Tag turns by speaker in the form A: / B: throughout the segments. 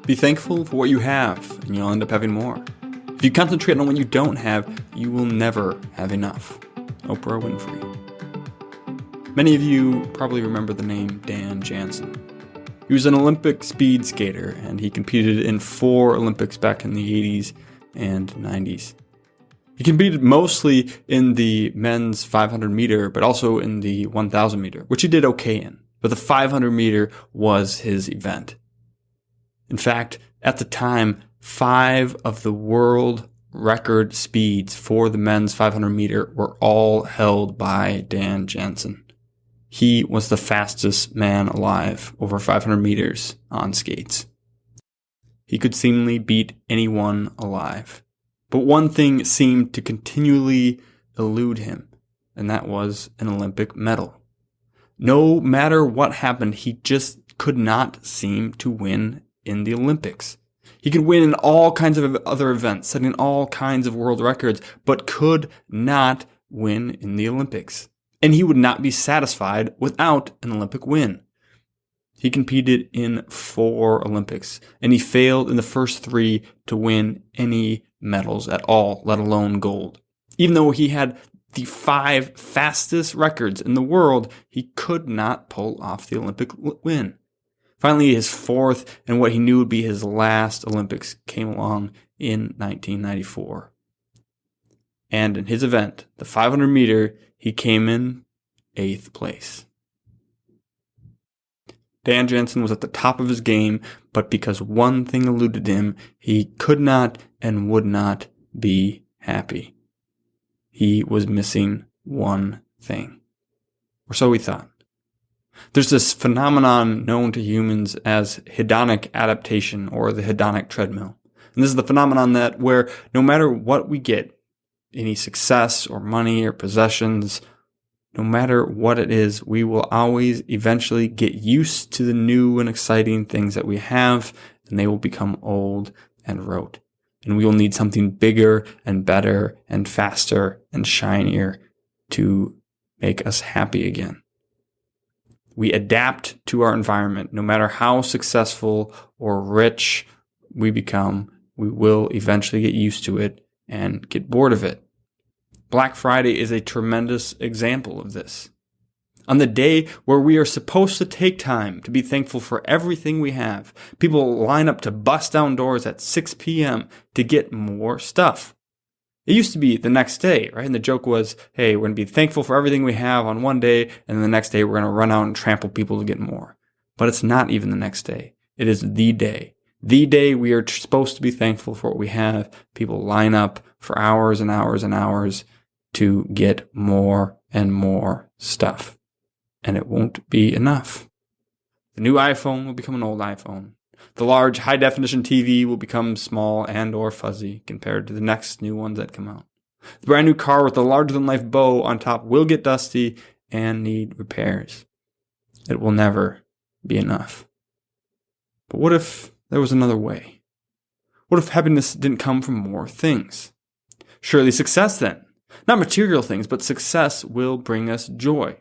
A: Be thankful for what you have, and you'll end up having more. If you concentrate on what you don't have, you will never have enough. Oprah Winfrey. Many of you probably remember the name Dan Jansen. He was an Olympic speed skater, and he competed in 4 Olympics back in the 80s and 90s. He competed mostly in the men's 500 meter, but also in the 1,000 meter, which he did okay in. But the 500 meter was his event. In fact, at the time, 5 of the world record speeds for the men's 500 meter were all held by Dan Jansen. He was the fastest man alive over 500 meters on skates. He could seemingly beat anyone alive. But one thing seemed to continually elude him, and that was an Olympic medal. No matter what happened, he just could not seem to win in the Olympics. He could win in all kinds of other events, setting all kinds of world records, but could not win in the Olympics. And he would not be satisfied without an Olympic win. He competed in 4 Olympics, and he failed in the first 3 to win any medals at all, let alone gold. Even though he had the 5 fastest records in the world, he could not pull off the Olympic win. Finally, his 4th and what he knew would be his last Olympics came along in 1994. And in his event, the 500 meter, he came in 8th place. Dan Jansen was at the top of his game, but because one thing eluded him, he could not and would not be happy. He was missing one thing. Or so he thought. There's this phenomenon known to humans as hedonic adaptation, or the hedonic treadmill. And this is the phenomenon that where no matter what we get, any success or money or possessions, no matter what it is, we will always eventually get used to the new and exciting things that we have, and they will become old and rote. And we will need something bigger and better and faster and shinier to make us happy again. We adapt to our environment. No matter how successful or rich we become, we will eventually get used to it and get bored of it. Black Friday is a tremendous example of this. On the day where we are supposed to take time to be thankful for everything we have, people line up to bust down doors at 6 p.m. to get more stuff. It used to be the next day, right? And the joke was, hey, we're going to be thankful for everything we have on one day, and then the next day we're going to run out and trample people to get more. But it's not even the next day. It is the day. The day we are supposed to be thankful for what we have. People line up for hours and hours and hours to get more and more stuff. And it won't be enough. The new iPhone will become an old iPhone. The large high-definition TV will become small and or fuzzy compared to the next new ones that come out. The brand new car with the larger-than-life bow on top will get dusty and need repairs. It will never be enough. But what if there was another way? What if happiness didn't come from more things? Surely success then. Not material things, but success will bring us joy.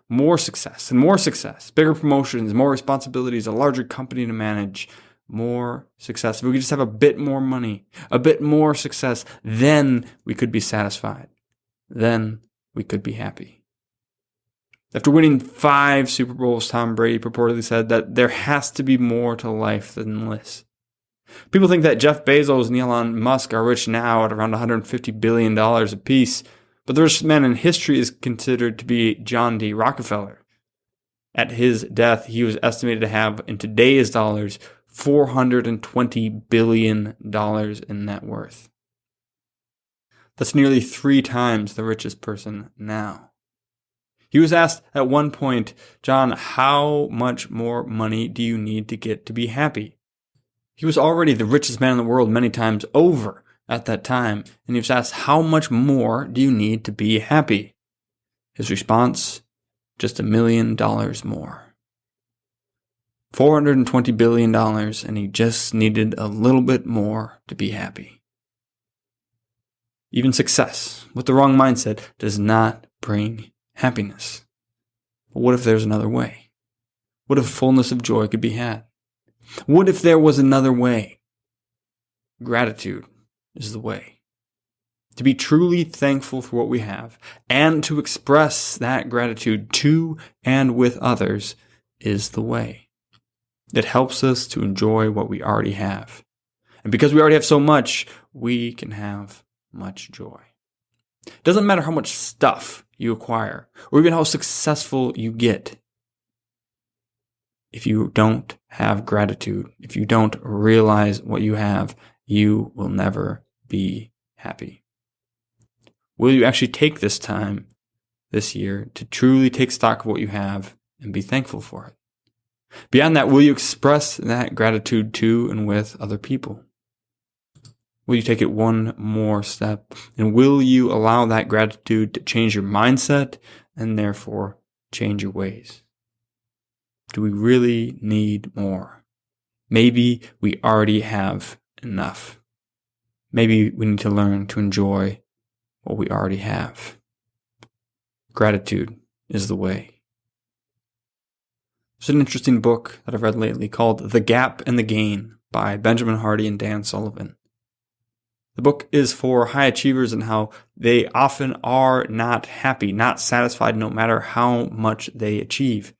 A: More success and more success, bigger promotions, more responsibilities, a larger company to manage, more success. If we could just have a bit more money, a bit more success, then we could be satisfied. Then we could be happy. After winning 5 Super Bowls, Tom Brady purportedly said that there has to be more to life than this. People think that Jeff Bezos and Elon Musk are rich now at around $150 billion apiece, but the richest man in history is considered to be John D. Rockefeller. At his death, he was estimated to have, in today's dollars, $420 billion in net worth. That's nearly 3 times the richest person now. He was asked at one point, John, how much more money do you need to get to be happy? He was already the richest man in the world many times over at that time, and he was asked, how much more do you need to be happy? His response, just $1 million more. $420 billion, and he just needed a little bit more to be happy. Even success, with the wrong mindset, does not bring happiness. But what if there's another way? What if fullness of joy could be had? What if there was another way? Gratitude is the way. To be truly thankful for what we have and to express that gratitude to and with others is the way. It helps us to enjoy what we already have. And because we already have so much, we can have much joy. It doesn't matter how much stuff you acquire or even how successful you get. If you don't have gratitude, if you don't realize what you have, you will never be happy. Will you actually take this time this year to truly take stock of what you have and be thankful for it? Beyond that, will you express that gratitude to and with other people? Will you take it one more step? And will you allow that gratitude to change your mindset and therefore change your ways? Do we really need more? Maybe we already have enough. Maybe we need to learn to enjoy what we already have. Gratitude is the way. There's an interesting book that I've read lately called The Gap and the Gain by Benjamin Hardy and Dan Sullivan. The book is for high achievers and how they often are not happy, not satisfied no matter how much they achieve.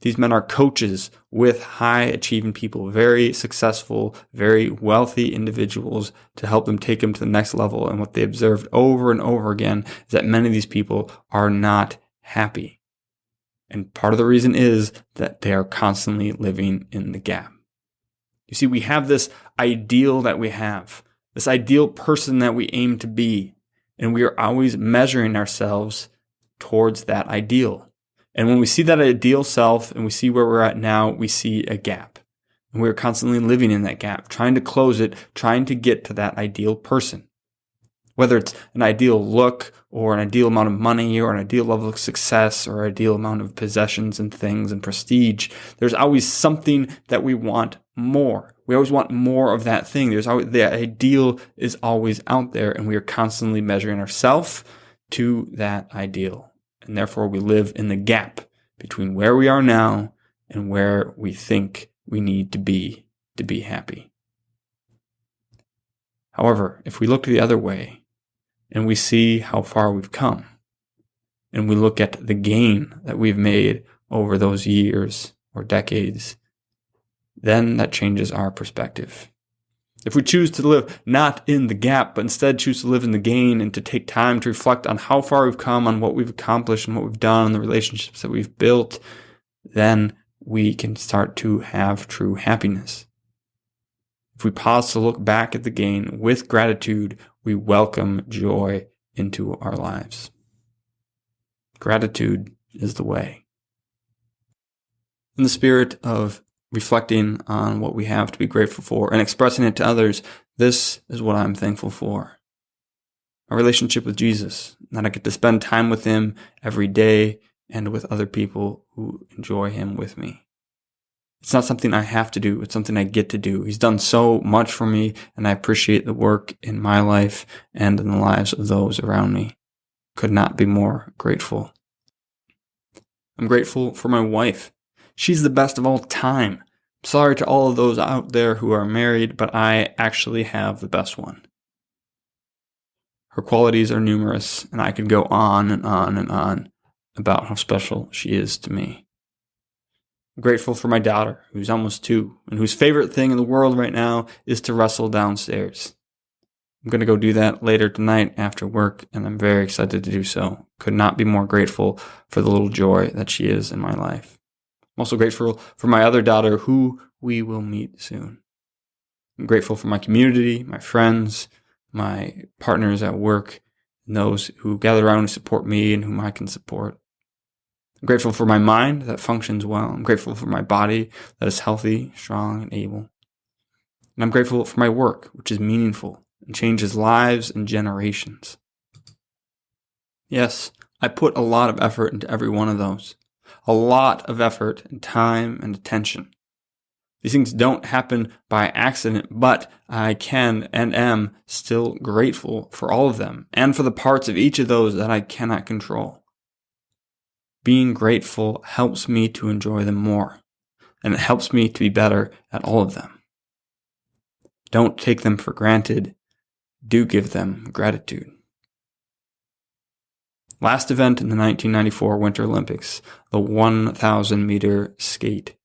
A: These men are coaches with high achieving people, very successful, very wealthy individuals to help them take them to the next level. And what they observed over and over again is that many of these people are not happy. And part of the reason is that they are constantly living in the gap. You see, we have this ideal that we have, this ideal person that we aim to be, and we are always measuring ourselves towards that ideal. And when we see that ideal self and we see where we're at now, we see a gap. And we're constantly living in that gap, trying to close it, trying to get to that ideal person. Whether it's an ideal look or an ideal amount of money or an ideal level of success or an ideal amount of possessions and things and prestige, there's always something that we want more. We always want more of that thing. The ideal is always out there, and we are constantly measuring ourselves to that ideal. And therefore, we live in the gap between where we are now and where we think we need to be happy. However, if we look the other way and we see how far we've come, and we look at the gain that we've made over those years or decades, then that changes our perspective. If we choose to live not in the gap, but instead choose to live in the gain and to take time to reflect on how far we've come, on what we've accomplished and what we've done, and the relationships that we've built, then we can start to have true happiness. If we pause to look back at the gain with gratitude, we welcome joy into our lives. Gratitude is the way. In the spirit of reflecting on what we have to be grateful for and expressing it to others, this is what I'm thankful for. A relationship with Jesus, that I get to spend time with Him every day and with other people who enjoy Him with me. It's not something I have to do, it's something I get to do. He's done so much for me, and I appreciate the work in my life and in the lives of those around me. Could not be more grateful. I'm grateful for my wife. She's the best of all time. Sorry to all of those out there who are married, but I actually have the best one. Her qualities are numerous, and I could go on and on and on about how special she is to me. I'm grateful for my daughter, who's almost 2, and whose favorite thing in the world right now is to wrestle downstairs. I'm going to go do that later tonight after work, and I'm very excited to do so. Could not be more grateful for the little joy that she is in my life. I'm also grateful for my other daughter, who we will meet soon. I'm grateful for my community, my friends, my partners at work, and those who gather around to support me and whom I can support. I'm grateful for my mind that functions well. I'm grateful for my body that is healthy, strong, and able. And I'm grateful for my work, which is meaningful and changes lives and generations. Yes, I put a lot of effort into every one of those. A lot of effort and time and attention. These things don't happen by accident, but I can and am still grateful for all of them and for the parts of each of those that I cannot control. Being grateful helps me to enjoy them more. and it helps me to be better at all of them. Don't take them for granted. Do give them gratitude. Last event in the 1994 Winter Olympics, the 1,000 meter skate.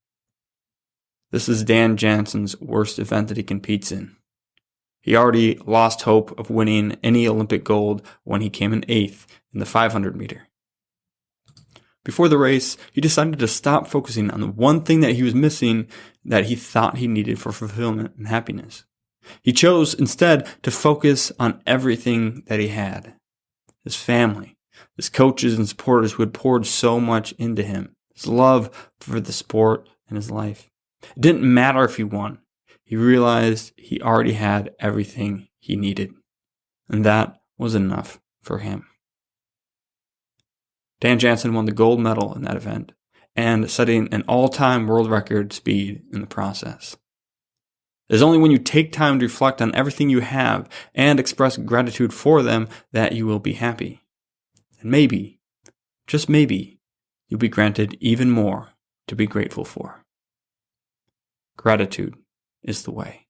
A: This is Dan Jansen's worst event that he competes in. He already lost hope of winning any Olympic gold when he came in 8th in the 500 meter. Before the race, he decided to stop focusing on the one thing that he was missing that he thought he needed for fulfillment and happiness. He chose instead to focus on everything that he had. His family, his coaches and supporters who had poured so much into him, his love for the sport and his life. It didn't matter if he won. He realized he already had everything he needed, and that was enough for him. Dan Jansen won the gold medal in that event, and setting an all-time world record speed in the process. It is only when you take time to reflect on everything you have and express gratitude for them that you will be happy. And maybe, just maybe, you'll be granted even more to be grateful for. Gratitude is the way.